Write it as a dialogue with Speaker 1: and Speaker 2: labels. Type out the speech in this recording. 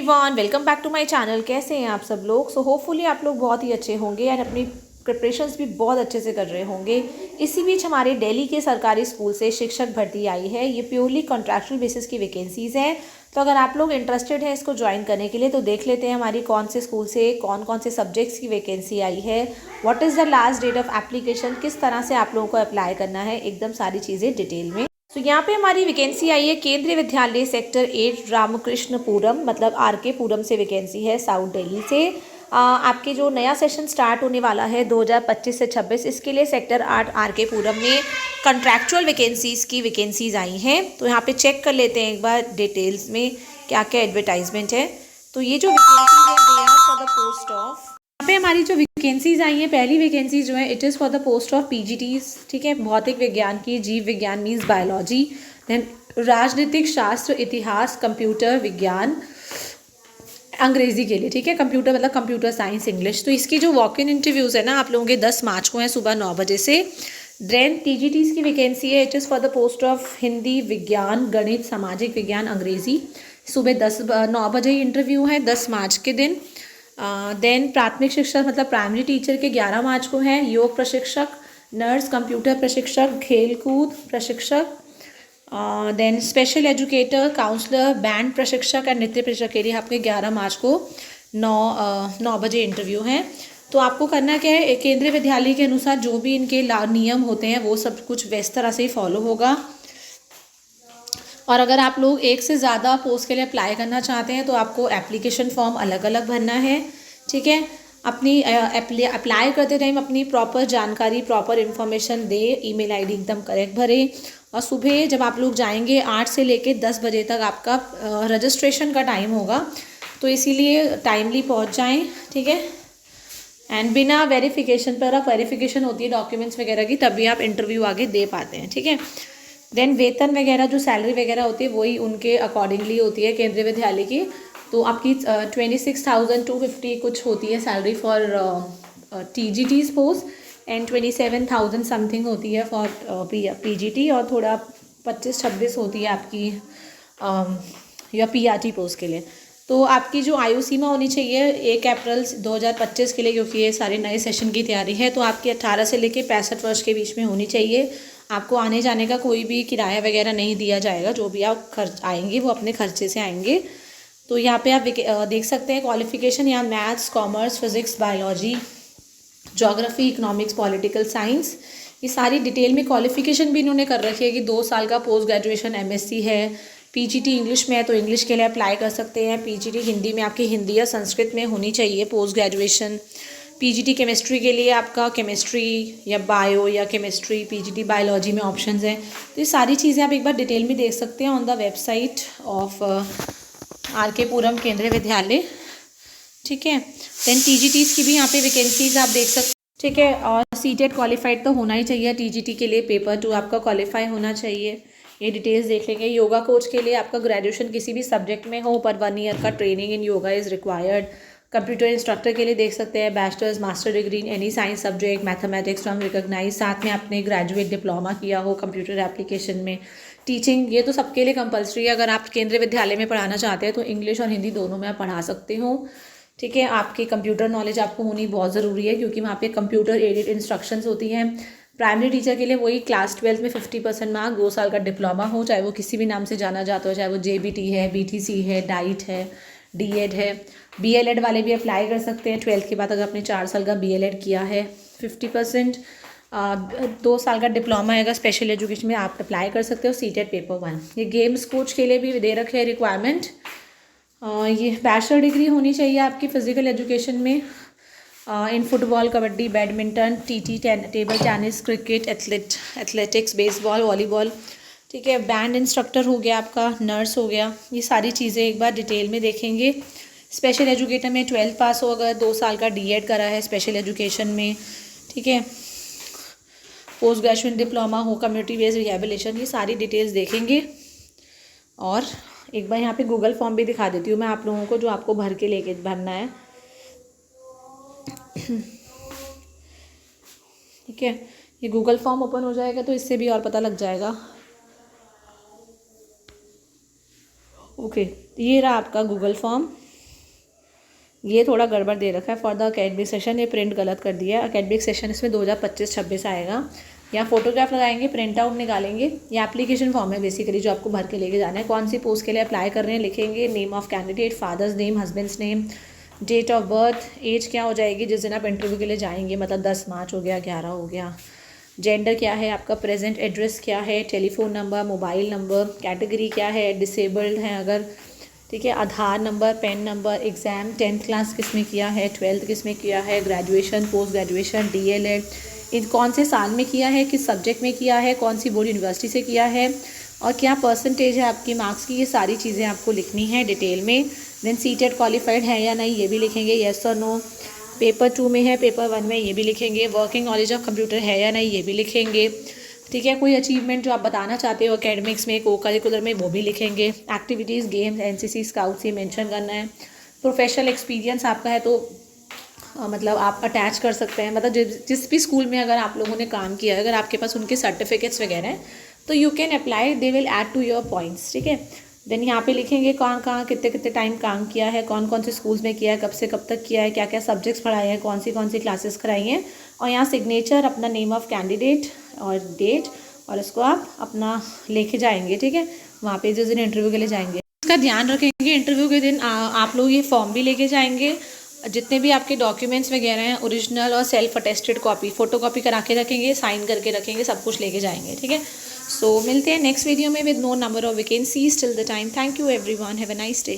Speaker 1: Everyone, welcome back to my channel. कैसे हैं आप सब लोग? सो होपफुली आप लोग बहुत ही अच्छे होंगे एंड अपनी प्रिपरेशंस भी बहुत अच्छे से कर रहे होंगे। इसी बीच हमारे दिल्ली के सरकारी स्कूल से शिक्षक भर्ती आई है। ये प्योरली कॉन्ट्रैक्चुअल बेसिस की वैकेंसीज़ हैं। तो अगर आप लोग इंटरेस्टेड हैं इसको ज्वाइन करने के लिए तो देख लेते हैं हमारी कौन से स्कूल से कौन कौन से सब्जेक्ट्स की वैकेंसी आई है, what is the last date of application, किस तरह से आप लोगों को अप्लाई करना है, एकदम सारी चीज़ें डिटेल में। तो यहाँ पे हमारी वैकेंसी आई है केंद्रीय विद्यालय सेक्टर 8 रामकृष्णपुरम, मतलब आर के पुरम से वैकेंसी है, साउथ दिल्ली से। आपके जो नया सेशन स्टार्ट होने वाला है 2025 से 26, इसके लिए सेक्टर 8 आर के पुरम में कॉन्ट्रैक्चुअल वैकेंसीज़ की वैकेंसीज़ आई हैं। तो यहाँ पे चेक कर लेते हैं एक बार डिटेल्स में क्या क्या एडवर्टाइजमेंट है। तो ये जो वैकेंसी है they are for the post of, यहाँ पे हमारी जो वैकेंसीज आई हैं, पहली वैकेंसी जो है it is for the post of PGTs, ठीक है, भौतिक विज्ञान की, जीव विज्ञान मीन्स बायोलॉजी, देन राजनीतिक शास्त्र, इतिहास, कंप्यूटर विज्ञान अंग्रेजी के लिए, ठीक है, कंप्यूटर मतलब कंप्यूटर साइंस इंग्लिश। तो इसकी जो वॉक इन इंटरव्यूज़ है ना आप लोगों के 10 मार्च को हैं सुबह 9 बजे से। देन टीजीटीज़ की वैकेंसी है, it is for the post of Hindi, विज्ञान, गणित, सामाजिक विज्ञान, अंग्रेजी। सुबह 9 बजे ही इंटरव्यू है 10 मार्च के दिन। देन प्राथमिक शिक्षक मतलब प्राइमरी टीचर के 11 मार्च को है। योग प्रशिक्षक, नर्स, कंप्यूटर प्रशिक्षक, खेलकूद प्रशिक्षक, then special educator, counsellor, band प्रशिक्षक और नृत्य प्रशिक्षक के लिए आपके 11 मार्च को 9 बजे इंटरव्यू हैं। तो आपको करना क्या है, केंद्रीय विद्यालय के अनुसार जो भी इनके नियम होते हैं वो सब कुछ वैस तरह से ही फॉलो होगा। और अगर आप लोग एक से ज़्यादा पोस्ट के लिए अप्लाई करना चाहते हैं तो आपको एप्लीकेशन फॉर्म अलग अलग भरना है, ठीक है। अपनी अप्लाई करते टाइम अपनी प्रॉपर जानकारी, प्रॉपर इन्फॉर्मेशन दे, ईमेल आईडी एकदम करेक्ट भरें। और सुबह जब आप लोग जाएंगे 8 से लेकर 10 बजे तक आपका रजिस्ट्रेशन का टाइम होगा, तो इसीलिए टाइमली पहुंच जाएं, ठीक है। एंड बिना वेरिफिकेशन पर, आप वेरिफिकेशन होती है डॉक्यूमेंट्स वगैरह की, तभी आप इंटरव्यू आगे दे पाते हैं, ठीक है। देन वेतन वगैरह जो सैलरी वगैरह होती है वही उनके अकॉर्डिंगली होती है केंद्रीय विद्यालय की। तो आपकी 26,250 कुछ होती है salary for TGTs post and 27,000 something होती है फॉर पीजीटी, और थोड़ा 25-26 होती है आपकी या पीआरटी पोस्ट के लिए। तो आपकी जो आयु सीमा होनी चाहिए 1 अप्रैल 2025 के लिए, क्योंकि ये सारे नए सेशन की तैयारी है, तो आपकी 18 से लेकर 65 वर्ष के बीच में होनी चाहिए। आपको आने जाने का कोई भी किराया वगैरह नहीं दिया जाएगा, जो भी आप खर्च आएंगे वो अपने खर्चे से आएंगे। तो यहाँ पे आप देख सकते हैं क्वालिफिकेशन, यहाँ maths, commerce, physics, biology, geography, economics, political science, ये सारी डिटेल में क्वालिफिकेशन भी इन्होंने कर रखी है कि 2 साल का पोस्ट ग्रेजुएशन एमएससी है। पीजीटी इंग्लिश में है तो इंग्लिश के लिए अप्लाई कर सकते हैं। पीजीटी हिंदी में आपकी हिंदी या संस्कृत में होनी चाहिए पोस्ट ग्रेजुएशन। पीजीटी केमिस्ट्री के लिए आपका केमिस्ट्री या बायो या केमिस्ट्री, पीजीटी बायोलॉजी में ऑप्शंस हैं। तो ये सारी चीज़ें आप एक बार डिटेल में देख सकते हैं on the website of R K Puram केंद्रीय विद्यालय, ठीक है। देन टीजीटीज़ की भी यहाँ पे वैकेंसीज आप देख सकते हैं, ठीक है। और सीटेट क्वालिफाइड तो होना ही चाहिए टीजीटी के लिए, पेपर 2 आपका क्वालिफाई होना चाहिए। ये डिटेल्स देख लेंगे। योगा कोच के लिए आपका ग्रेजुएशन किसी भी सब्जेक्ट में हो पर 1 ईयर का training in yoga is required. Computer instructor के लिए देख सकते हैं bachelor's master degree in any science subject, mathematics from recognise, साथ में आपने ग्रेजुएट डिप्लोमा किया हो कंप्यूटर एप्लीकेशन में। टीचिंग ये तो सबके लिए कंपलसरी है। अगर आप केंद्रीय विद्यालय में पढ़ाना चाहते हैं तो इंग्लिश और हिंदी दोनों में आप पढ़ा सकते हो, ठीक है। आपकी कंप्यूटर नॉलेज आपको होनी बहुत ज़रूरी है क्योंकि वहाँ पे कंप्यूटर एडेड इंस्ट्रक्शंस होती हैं। प्राइमरी टीचर के लिए वही क्लास 12 में 50% मार्क, 2 साल का डिप्लोमा हो, चाहे वो किसी भी नाम से जाना जाता हो, चाहे वो जेबीटी है, बीटीसी है, डाइट है, डीएड है। बीएलएड वाले भी अप्लाई कर सकते हैं 12th के बाद, अगर आपने 4 साल का बीएलएड किया है। 50% 2 साल का डिप्लोमा है, अगर स्पेशल एजुकेशन में आप अप्लाई कर सकते हो। CTET paper 1। ये गेम्स कोच के लिए भी दे रखे है रिक्वायरमेंट। ये बैचलर डिग्री होनी चाहिए आपकी फिजिकल एजुकेशन में in football, kabaddi, badminton, TT, table tennis, cricket, athletics, baseball, volleyball, ठीक है। बैंड इंस्ट्रक्टर हो गया आपका, नर्स हो गया। ये सारी चीज़ें एक बार डिटेल में देखेंगे। स्पेशल एजुकेटर में 12th पास हो, अगर 2 साल का डीएड करा है स्पेशल एजुकेशन में, ठीक है। पोस्ट ग्रेजुएशन डिप्लोमा हो, कम्युनिटी बेस्ड रिहेबिलिटेशन, ये सारी डिटेल्स देखेंगे। और एक बार यहाँ पे गूगल फॉर्म भी दिखा देती हूँ मैं आप लोगों को, जो आपको भर के लेके भरना है, ठीक है। ये गूगल फॉर्म ओपन हो जाएगा तो इससे भी और पता लग जाएगा। ओके, ये रहा आपका गूगल फॉर्म। ये थोड़ा गड़बड़ दे रखा है फॉर द अकेडमिक सेशन, ये प्रिंट गलत कर दिया है। अकेडमिक सेशन इसमें 2025-26 आएगा। यहाँ फोटोग्राफ लगाएंगे, प्रिंट आउट निकालेंगे। ये एप्लीकेशन फॉर्म है बेसिकली जो आपको भर के लेके जाना है। कौन सी पोस्ट के लिए अप्लाई कर रहे हैं लिखेंगे, name of candidate, father's name, husband's name, date of birth, age क्या हो जाएगी जिस दिन आप इंटरव्यू के लिए जाएंगे, मतलब 10 मार्च हो गया, 11 हो गया। जेंडर क्या है आपका, प्रेजेंट एड्रेस क्या है, telephone number, mobile number, category क्या है, डिसेबल्ड हैं अगर, ठीक है, Aadhaar number, PAN number, exam 10th class किस में किया है, 12th किस में किया है, ग्रेजुएशन, पोस्ट ग्रेजुएशन, डीएलएड, इन कौन से साल में किया है, किस सब्जेक्ट में किया है, कौन सी बोर्ड यूनिवर्सिटी से किया है, और क्या परसेंटेज है आपकी मार्क्स की, ये सारी चीज़ें आपको लिखनी है डिटेल में। देन सीटेट क्वालिफाइड है या नहीं ये भी लिखेंगे, येस और नो। पेपर 2 में है, पेपर 1 में ये भी लिखेंगे। वर्किंग नॉलेज ऑफ कंप्यूटर है या नहीं ये भी लिखेंगे, ठीक है। कोई अचीवमेंट जो आप बताना चाहते हो एकेडमिक्स में, को करिकुलर में, वो भी लिखेंगे। एक्टिविटीज़, गेम्स, एनसीसी, स्काउट्स, ये मेंशन करना है। प्रोफेशनल एक्सपीरियंस आपका है तो मतलब आप अटैच कर सकते हैं, मतलब जिस भी स्कूल में अगर आप लोगों ने काम किया है, अगर आपके पास उनके सर्टिफिकेट्स वगैरह हैं तो you can apply, they will add to your points, ठीक है। देन यहाँ पे लिखेंगे कहाँ कहाँ कितने कितने टाइम काम किया है, कौन कौन से स्कूल्स में किया है, कब से कब तक किया है, क्या क्या सब्जेक्ट्स पढ़ाए हैं, कौन सी क्लासेस कराई हैं, और यहाँ सिग्नेचर, अपना नेम ऑफ कैंडिडेट और डेट, और इसको आप अपना लेके जाएंगे, ठीक है, वहाँ पे जिस दिन इंटरव्यू के लिए जाएंगे। इसका ध्यान रखेंगे इंटरव्यू के दिन आप लोग ये फॉर्म भी लेके जाएंगे, जितने भी आपके डॉक्यूमेंट्स वगैरह हैं ओरिजिनल और self attested copy, photo copy करा के रखेंगे, साइन करके रखेंगे, सब कुछ लेके जाएंगे, ठीक है। सो मिलते हैं नेक्स्ट वीडियो में with no number of vacancies. Till the time, thank you everyone, have a nice day.